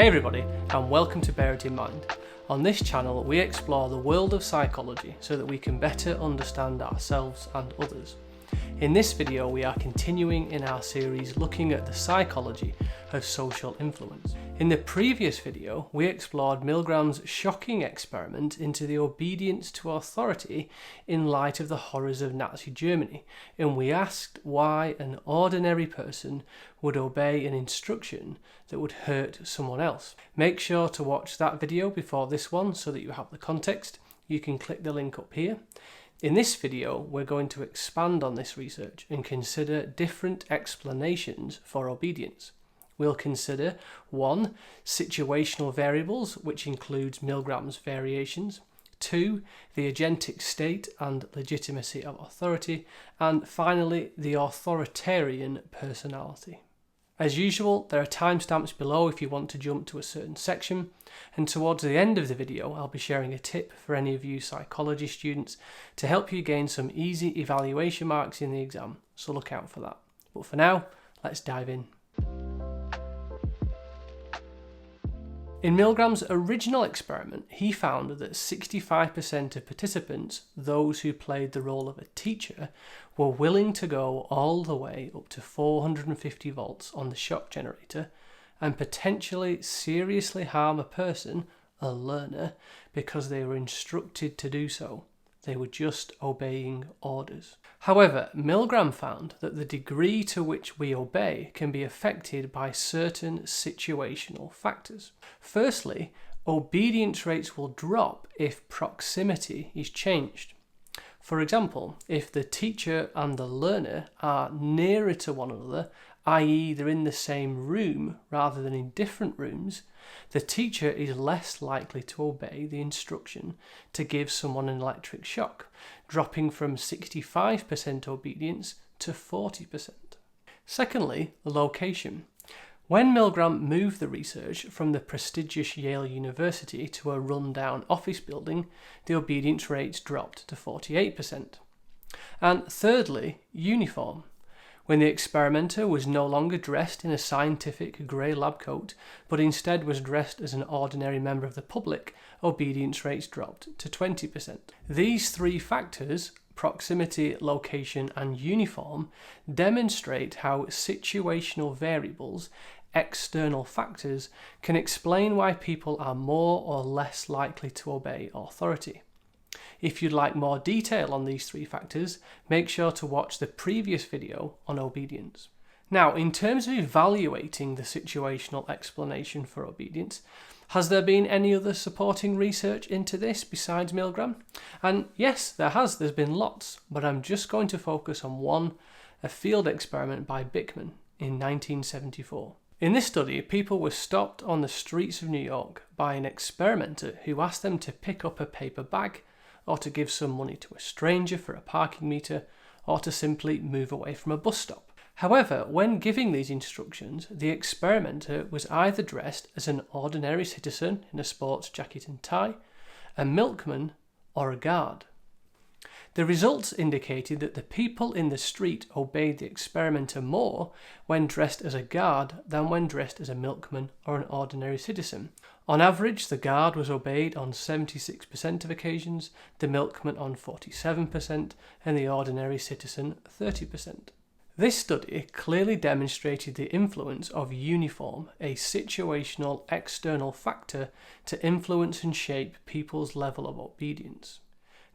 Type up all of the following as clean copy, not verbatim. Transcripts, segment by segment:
Hey everybody, and welcome to Bear It in Mind. On this channel we explore the world of psychology so that we can better understand ourselves and others. In this video we are continuing in our series looking at the psychology of social influence. In the previous video we explored Milgram's shocking experiment into the obedience to authority in light of the horrors of Nazi Germany, and we asked why an ordinary person would obey an instruction that would hurt someone else. Make sure to watch that video before this one so that you have the context. You can click the link up here. In this video, we're going to expand on this research and consider different explanations for obedience. We'll consider 1. Situational variables, which includes Milgram's variations, 2. The agentic state and legitimacy of authority, and finally, the authoritarian personality. As usual, there are timestamps below if you want to jump to a certain section, and towards the end of the video I'll be sharing a tip for any of you psychology students to help you gain some easy evaluation marks in the exam, so look out for that. But for now, let's dive in. In Milgram's original experiment, he found that 65% of participants, those who played the role of a teacher, were willing to go all the way up to 450 volts on the shock generator and potentially seriously harm a person, a learner, because they were instructed to do so. They were just obeying orders. However, Milgram found that the degree to which we obey can be affected by certain situational factors. Firstly, obedience rates will drop if proximity is changed. For example, if the teacher and the learner are nearer to one another, i.e. they're in the same room rather than in different rooms, the teacher is less likely to obey the instruction to give someone an electric shock, dropping from 65% obedience to 40%. Secondly, location. When Milgram moved the research from the prestigious Yale University to a run-down office building, the obedience rates dropped to 48%. And thirdly, uniform. When the experimenter was no longer dressed in a scientific grey lab coat, but instead was dressed as an ordinary member of the public, obedience rates dropped to 20%. These three factors, proximity, location, and uniform, demonstrate how situational variables, external factors, can explain why people are more or less likely to obey authority. If you'd like more detail on these three factors, make sure to watch the previous video on obedience. Now, in terms of evaluating the situational explanation for obedience, has there been any other supporting research into this besides Milgram? And yes, there has. There's been lots, but I'm just going to focus on one, a field experiment by Bickman in 1974. In this study, people were stopped on the streets of New York by an experimenter who asked them to pick up a paper bag, or to give some money to a stranger for a parking meter, or to simply move away from a bus stop. However, when giving these instructions, the experimenter was either dressed as an ordinary citizen in a sports jacket and tie, a milkman, or a guard. The results indicated that the people in the street obeyed the experimenter more when dressed as a guard than when dressed as a milkman or an ordinary citizen. On average, the guard was obeyed on 76% of occasions, the milkman on 47%, and the ordinary citizen 30%. This study clearly demonstrated the influence of uniform, a situational external factor, to influence and shape people's level of obedience.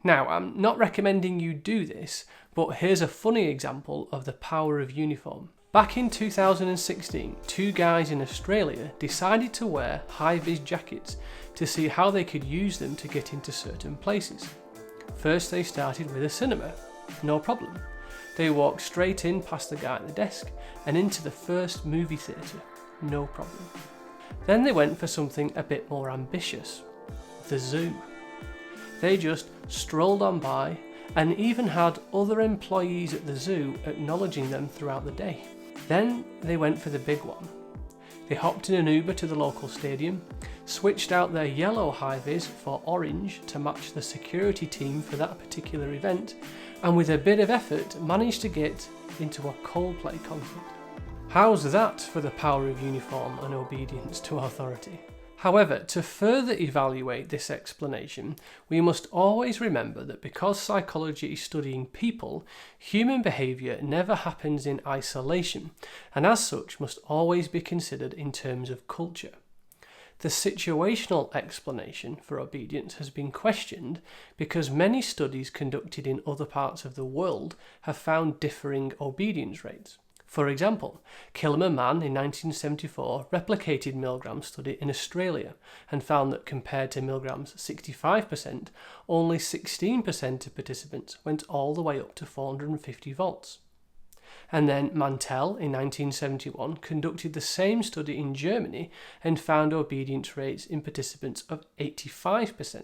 Now, I'm not recommending you do this, but here's a funny example of the power of uniform. Back in 2016, two guys in Australia decided to wear high-vis jackets to see how they could use them to get into certain places. First they started with a cinema, no problem. They walked straight in past the guy at the desk and into the first movie theatre, no problem. Then they went for something a bit more ambitious, the zoo. They just strolled on by and even had other employees at the zoo acknowledging them throughout the day. Then they went for the big one. They hopped in an Uber to the local stadium, switched out their yellow high-vis for orange to match the security team for that particular event, and with a bit of effort managed to get into a Coldplay concert. How's that for the power of uniform and obedience to authority? However, to further evaluate this explanation, we must always remember that because psychology is studying people, human behaviour never happens in isolation, and as such must always be considered in terms of culture. The situational explanation for obedience has been questioned because many studies conducted in other parts of the world have found differing obedience rates. For example, Kilmer Mann in 1974 replicated Milgram's study in Australia and found that compared to Milgram's 65%, only 16% of participants went all the way up to 450 volts. And then Mantell in 1971 conducted the same study in Germany and found obedience rates in participants of 85%.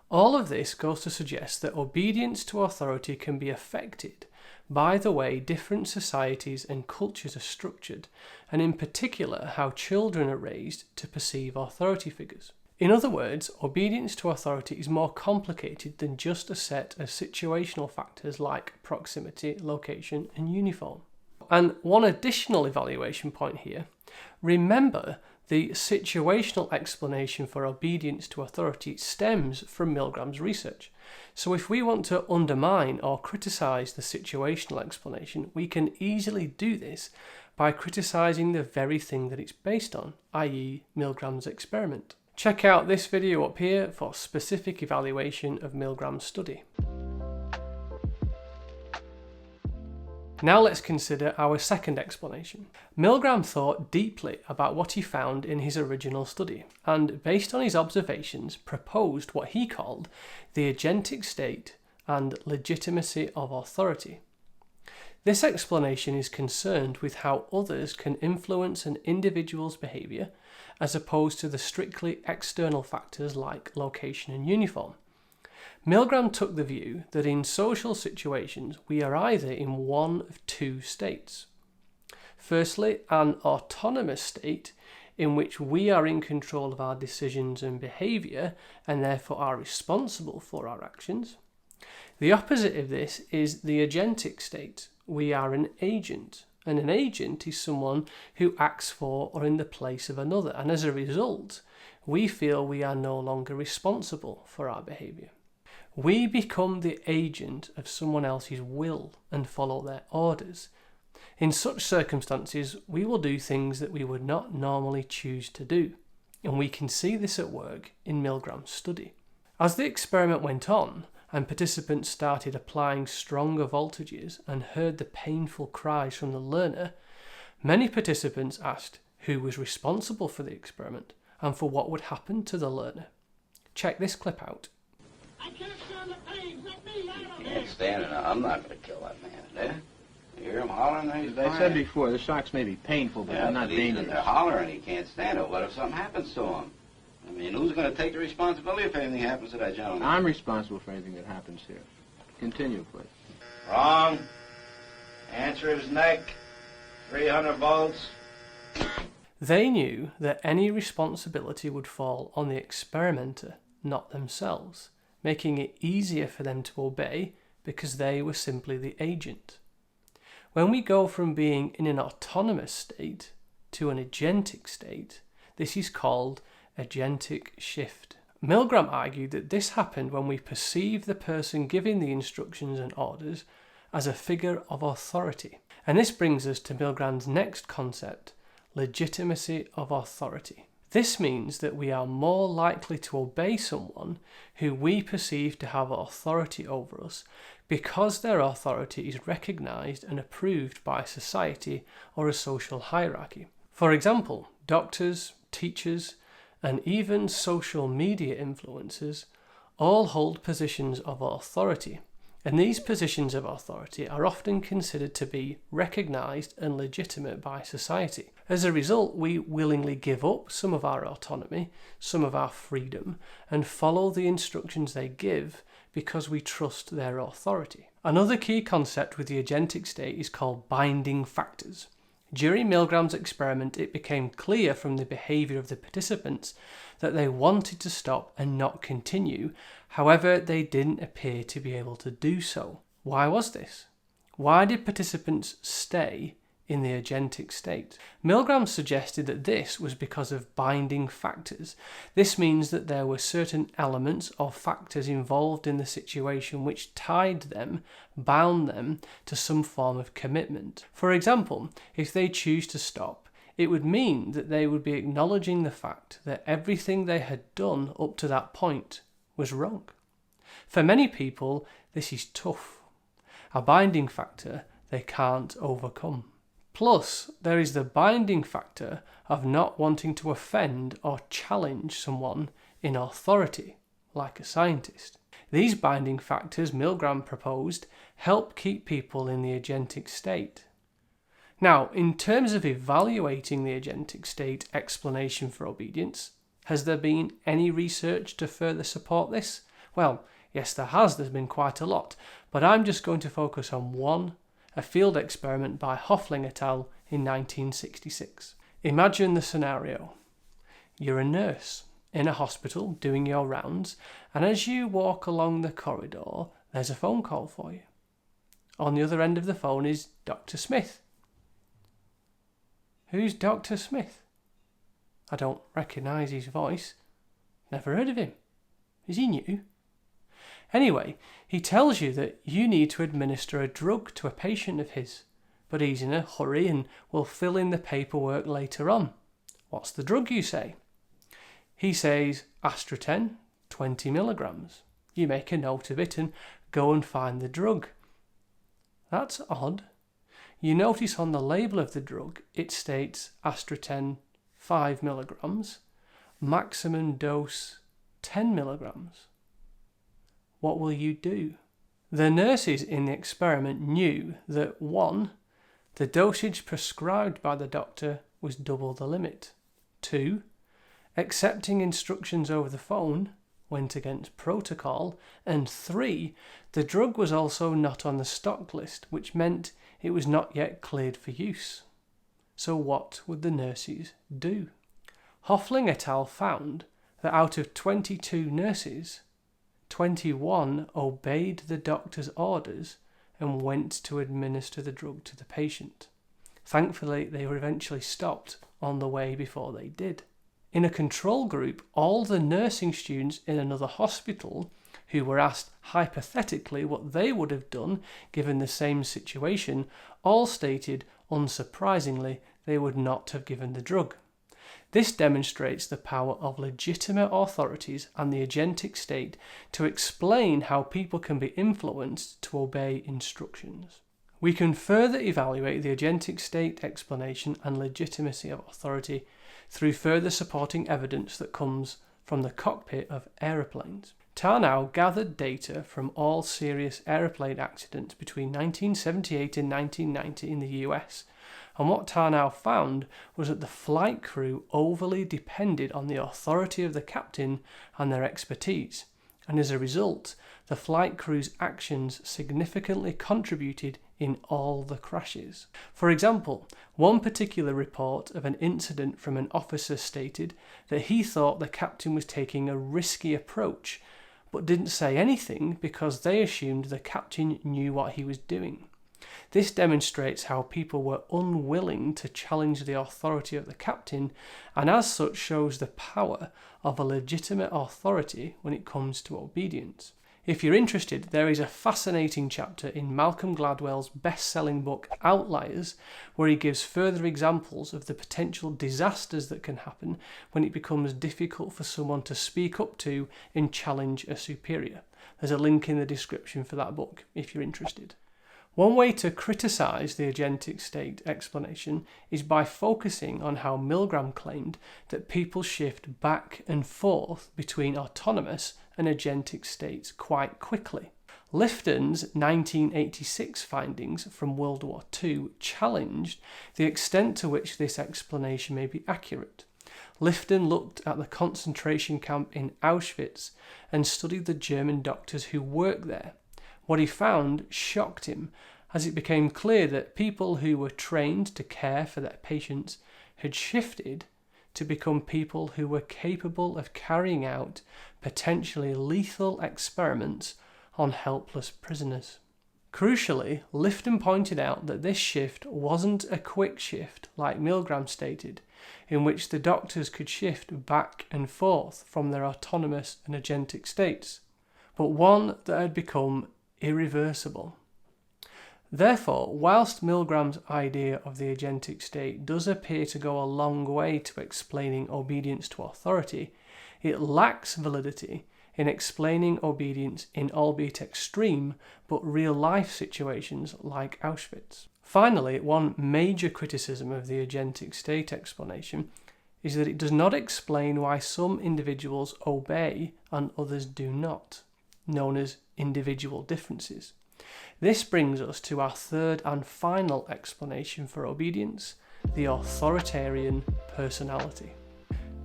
All of this goes to suggest that obedience to authority can be affected by the way different societies and cultures are structured, and in particular how children are raised to perceive authority figures. In other words, obedience to authority is more complicated than just a set of situational factors like proximity, location, and uniform. And one additional evaluation point here, remember the situational explanation for obedience to authority stems from Milgram's research. So if we want to undermine or criticise the situational explanation, we can easily do this by criticising the very thing that it's based on, i.e. Milgram's experiment. Check out this video up here for specific evaluation of Milgram's study. Now let's consider our second explanation. Milgram thought deeply about what he found in his original study and, based on his observations, proposed what he called the agentic state and legitimacy of authority. This explanation is concerned with how others can influence an individual's behaviour as opposed to the strictly external factors like location and uniform. Milgram took the view that in social situations we are either in one of two states. Firstly, an autonomous state in which we are in control of our decisions and behaviour and therefore are responsible for our actions. The opposite of this is the agentic state. We are an agent, and an agent is someone who acts for or in the place of another, and as a result, we feel we are no longer responsible for our behaviour. We become the agent of someone else's will and follow their orders. In such circumstances, we will do things that we would not normally choose to do, and we can see this at work in Milgram's study. As the experiment went on, and participants started applying stronger voltages and heard the painful cries from the learner, many participants asked who was responsible for the experiment and for what would happen to the learner. Check this clip out. I can't stand the pain. Let me out of here. Can't stand it. I'm not going to kill that man there. You hear him hollering? He's I said before, the shocks may be painful, but they're not dangerous. They're hollering. He can't stand it. What if something happens to him? I mean, who's going to take the responsibility if anything happens to that gentleman? I'm responsible for anything that happens here. Continue, please. Wrong. Answer his neck. 300 volts. They knew that any responsibility would fall on the experimenter, not themselves, making it easier for them to obey because they were simply the agent. When we go from being in an autonomous state to an agentic state, this is called agentic shift. Milgram argued that this happened when we perceive the person giving the instructions and orders as a figure of authority. And this brings us to Milgram's next concept, legitimacy of authority. This means that we are more likely to obey someone who we perceive to have authority over us because their authority is recognised and approved by society or a social hierarchy. For example, doctors, teachers, and even social media influencers all hold positions of authority, and these positions of authority are often considered to be recognised and legitimate by society. As a result, we willingly give up some of our autonomy, some of our freedom, and follow the instructions they give because we trust their authority. Another key concept with the agentic state is called binding factors. During Milgram's experiment, it became clear from the behaviour of the participants that they wanted to stop and not continue. However, they didn't appear to be able to do so. Why was this? Why did participants stay in the agentic state. Milgram suggested that this was because of binding factors. This means that there were certain elements or factors involved in the situation which tied them, bound them to some form of commitment. For example, if they choose to stop, it would mean that they would be acknowledging the fact that everything they had done up to that point was wrong. For many people, this is tough, a binding factor they can't overcome. Plus, there is the binding factor of not wanting to offend or challenge someone in authority, like a scientist. These binding factors, Milgram proposed, help keep people in the agentic state. Now, in terms of evaluating the agentic state explanation for obedience, has there been any research to further support this? Well, yes, there has. There's been quite a lot, but I'm just going to focus on one, a field experiment by Hoffling et al. In 1966. Imagine the scenario. You're a nurse in a hospital doing your rounds, and as you walk along the corridor, there's a phone call for you. On the other end of the phone is Dr. Smith. Who's Dr. Smith? I don't recognise his voice. Never heard of him. Is he new? Anyway, he tells you that you need to administer a drug to a patient of his, but he's in a hurry and will fill in the paperwork later on. What's the drug, you say? He says Astraten, 20 milligrams. You make a note of it and go and find the drug. That's odd. You notice on the label of the drug it states Astraten 5 milligrams, maximum dose 10 milligrams. What will you do? The nurses in the experiment knew that 1. The dosage prescribed by the doctor was double the limit. 2. Accepting instructions over the phone went against protocol. And 3. The drug was also not on the stock list, which meant it was not yet cleared for use. So what would the nurses do? Hoffling et al. Found that out of 22 nurses, 21 obeyed the doctor's orders and went to administer the drug to the patient. Thankfully, they were eventually stopped on the way before they did. In a control group, all the nursing students in another hospital who were asked hypothetically what they would have done given the same situation, all stated, unsurprisingly, they would not have given the drug. This demonstrates the power of legitimate authorities and the agentic state to explain how people can be influenced to obey instructions. We can further evaluate the agentic state explanation and legitimacy of authority through further supporting evidence that comes from the cockpit of aeroplanes. Tarnow gathered data from all serious aeroplane accidents between 1978 and 1990 in the US, and what Tarnow found was that the flight crew overly depended on the authority of the captain and their expertise, and as a result, the flight crew's actions significantly contributed in all the crashes. For example, one particular report of an incident from an officer stated that he thought the captain was taking a risky approach, but didn't say anything because they assumed the captain knew what he was doing. This demonstrates how people were unwilling to challenge the authority of the captain, and as such shows the power of a legitimate authority when it comes to obedience. If you're interested, there is a fascinating chapter in Malcolm Gladwell's best-selling book Outliers, where he gives further examples of the potential disasters that can happen when it becomes difficult for someone to speak up to and challenge a superior. There's a link in the description for that book if you're interested. One way to criticise the agentic state explanation is by focusing on how Milgram claimed that people shift back and forth between autonomous and agentic states quite quickly. Lifton's 1986 findings from World War II challenged the extent to which this explanation may be accurate. Lifton looked at the concentration camp in Auschwitz and studied the German doctors who worked there. What he found shocked him, as it became clear that people who were trained to care for their patients had shifted to become people who were capable of carrying out potentially lethal experiments on helpless prisoners. Crucially, Lifton pointed out that this shift wasn't a quick shift like Milgram stated, in which the doctors could shift back and forth from their autonomous and agentic states, but one that had become irreversible. Therefore, whilst Milgram's idea of the agentic state does appear to go a long way to explaining obedience to authority, it lacks validity in explaining obedience in albeit extreme but real-life situations like Auschwitz. Finally, one major criticism of the agentic state explanation is that it does not explain why some individuals obey and others do not, known as individual differences. This brings us to our third and final explanation for obedience, the authoritarian personality.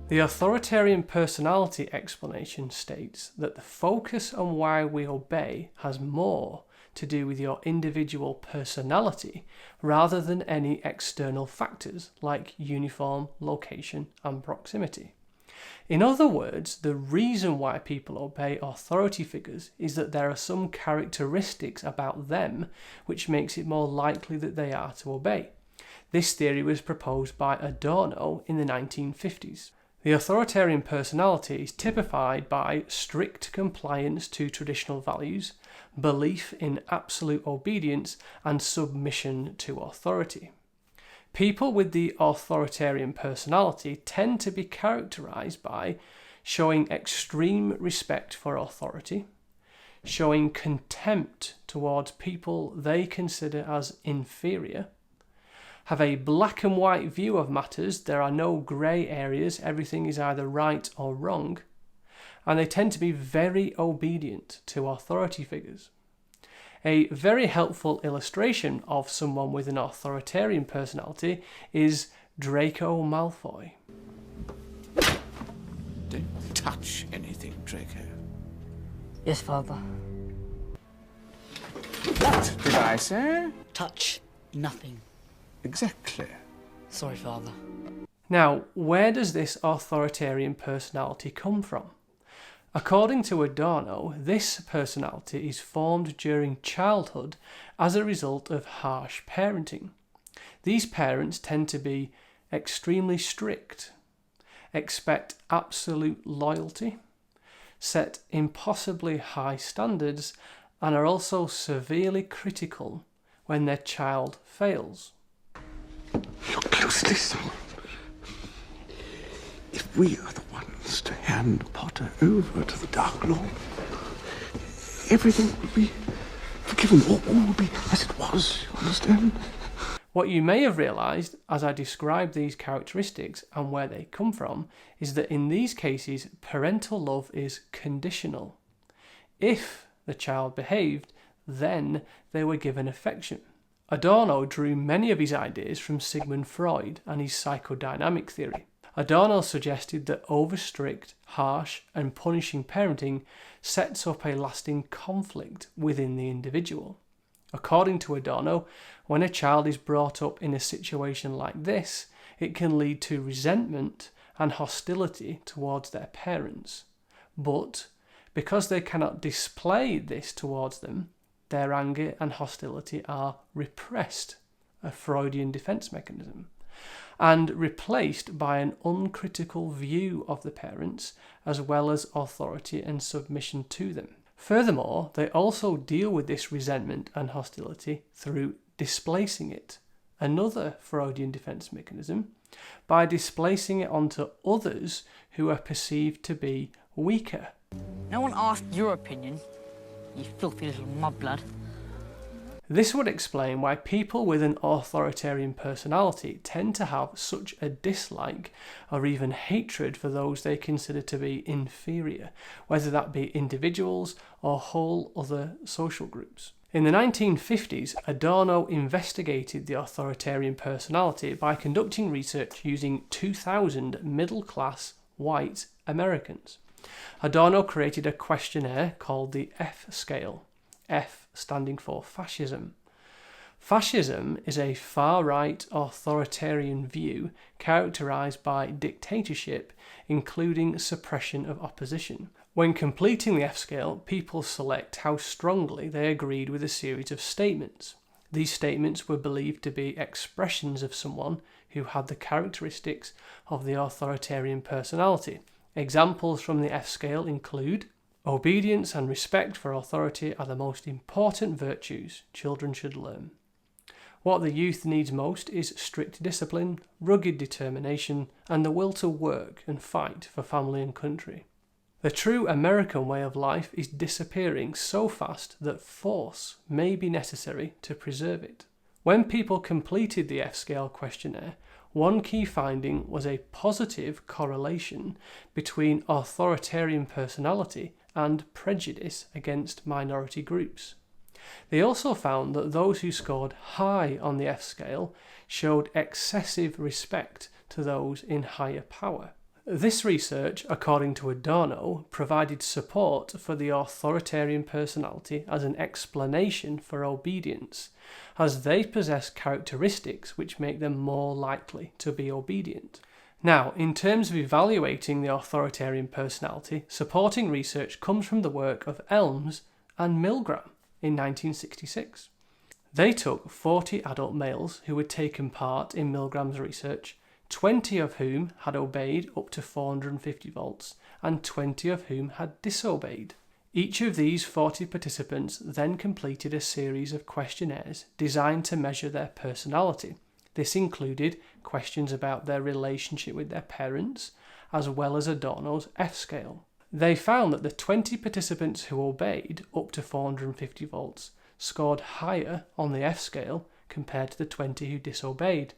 The authoritarian personality explanation states that the focus on why we obey has more to do with your individual personality rather than any external factors like uniform, location, and proximity. In other words, the reason why people obey authority figures is that there are some characteristics about them which makes it more likely that they are to obey. This theory was proposed by Adorno in the 1950s. The authoritarian personality is typified by strict compliance to traditional values, belief in absolute obedience, and submission to authority. People with the authoritarian personality tend to be characterized by showing extreme respect for authority, showing contempt towards people they consider as inferior, have a black and white view of matters, there are no grey areas, everything is either right or wrong, and they tend to be very obedient to authority figures. A very helpful illustration of someone with an authoritarian personality is Draco Malfoy. Don't touch anything, Draco. Yes, Father. What did I say? Touch nothing. Exactly. Sorry, Father. Now, where does this authoritarian personality come from? According to Adorno, this personality is formed during childhood as a result of harsh parenting. These parents tend to be extremely strict, expect absolute loyalty, set impossibly high standards, and are also severely critical when their child fails. Look closely, son. If we are the ones to hand Potter over to the Dark Lord, everything will be forgiven. All will be as it was, you understand? What you may have realised as I describe these characteristics and where they come from is that in these cases parental love is conditional. If the child behaved, then they were given affection. Adorno drew many of his ideas from Sigmund Freud and his psychodynamic theory. Adorno suggested that over-strict, harsh and punishing parenting sets up a lasting conflict within the individual. According to Adorno, when a child is brought up in a situation like this, it can lead to resentment and hostility towards their parents. But because they cannot display this towards them, their anger and hostility are repressed, a Freudian defense mechanism, and replaced by an uncritical view of the parents, as well as authority and submission to them. Furthermore, they also deal with this resentment and hostility through displacing it, another Freudian defense mechanism, by displacing it onto others who are perceived to be weaker. No one asked your opinion, you filthy little mudblood. This would explain why people with an authoritarian personality tend to have such a dislike or even hatred for those they consider to be inferior, whether that be individuals or whole other social groups. In the 1950s, Adorno investigated the authoritarian personality by conducting research using 2,000 middle-class white Americans. Adorno created a questionnaire called the F scale, F standing for fascism. Fascism is a far-right authoritarian view characterised by dictatorship, including suppression of opposition. When completing the F-scale, people select how strongly they agreed with a series of statements. These statements were believed to be expressions of someone who had the characteristics of the authoritarian personality. Examples from the F-scale include: obedience and respect for authority are the most important virtues children should learn. What the youth needs most is strict discipline, rugged determination, and the will to work and fight for family and country. The true American way of life is disappearing so fast that force may be necessary to preserve it. When people completed the F-scale questionnaire, one key finding was a positive correlation between authoritarian personality and prejudice against minority groups. They also found that those who scored high on the F-scale showed excessive respect to those in higher power. This research, according to Adorno, provided support for the authoritarian personality as an explanation for obedience, as they possess characteristics which make them more likely to be obedient. Now, in terms of evaluating the authoritarian personality, supporting research comes from the work of Elms and Milgram in 1966. They took 40 adult males who had taken part in Milgram's research, 20 of whom had obeyed up to 450 volts and 20 of whom had disobeyed. Each of these 40 participants then completed a series of questionnaires designed to measure their personality. This included questions about their relationship with their parents, as well as Adorno's F-scale. They found that the 20 participants who obeyed up to 450 volts scored higher on the F-scale compared to the 20 who disobeyed.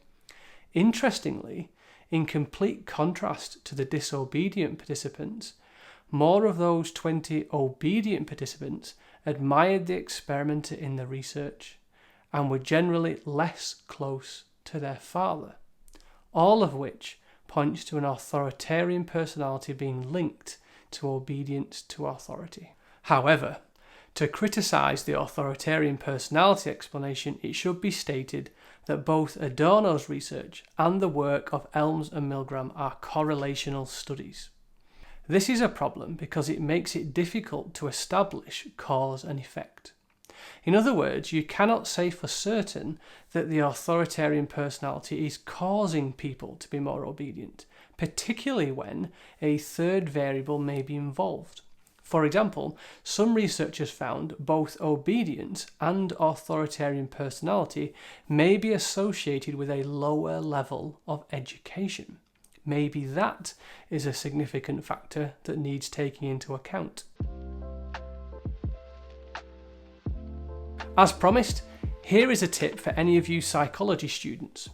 Interestingly, in complete contrast to the disobedient participants, more of those 20 obedient participants admired the experimenter in the research and were generally less close to their father, all of which points to an authoritarian personality being linked to obedience to authority. However, to criticise the authoritarian personality explanation, it should be stated that both Adorno's research and the work of Elms and Milgram are correlational studies. This is a problem because it makes it difficult to establish cause and effect. In other words, you cannot say for certain that the authoritarian personality is causing people to be more obedient, particularly when a third variable may be involved. For example, some researchers found both obedience and authoritarian personality may be associated with a lower level of education. Maybe that is a significant factor that needs taking into account. As promised, here is a tip for any of you psychology students.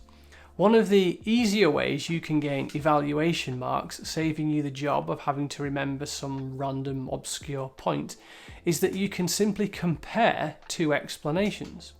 One of the easier ways you can gain evaluation marks, saving you the job of having to remember some random obscure point, is that you can simply compare two explanations.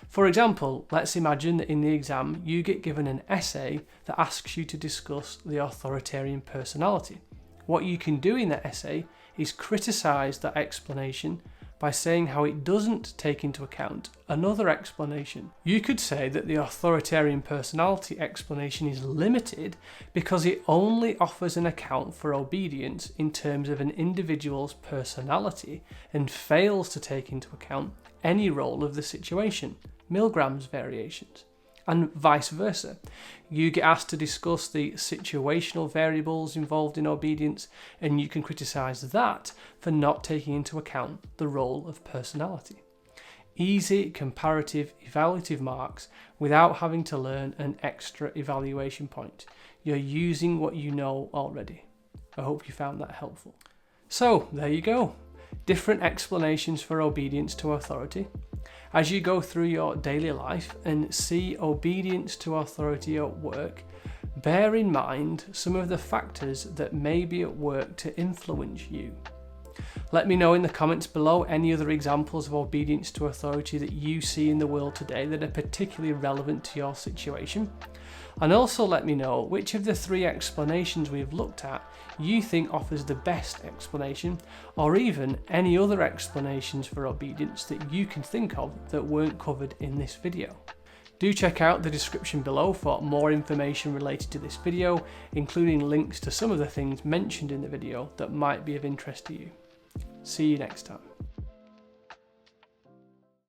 For example, let's imagine that in the exam you get given an essay that asks you to discuss the authoritarian personality. What you can do in that essay is criticise that explanation by saying how it doesn't take into account another explanation. You could say that the authoritarian personality explanation is limited because it only offers an account for obedience in terms of an individual's personality and fails to take into account any role of the situation, Milgram's variations. And vice versa. You get asked to discuss the situational variables involved in obedience, and you can criticise that for not taking into account the role of personality. Easy, comparative, evaluative marks without having to learn an extra evaluation point. You're using what you know already. I hope you found that helpful. So, there you go. Different explanations for obedience to authority. As you go through your daily life and see obedience to authority at work, bear in mind some of the factors that may be at work to influence you. Let me know in the comments below any other examples of obedience to authority that you see in the world today that are particularly relevant to your situation. And also let me know which of the 3 explanations we've looked at you think offers the best explanation, or even any other explanations for obedience that you can think of that weren't covered in this video. Do check out the description below for more information related to this video, including links to some of the things mentioned in the video that might be of interest to you. See you next time.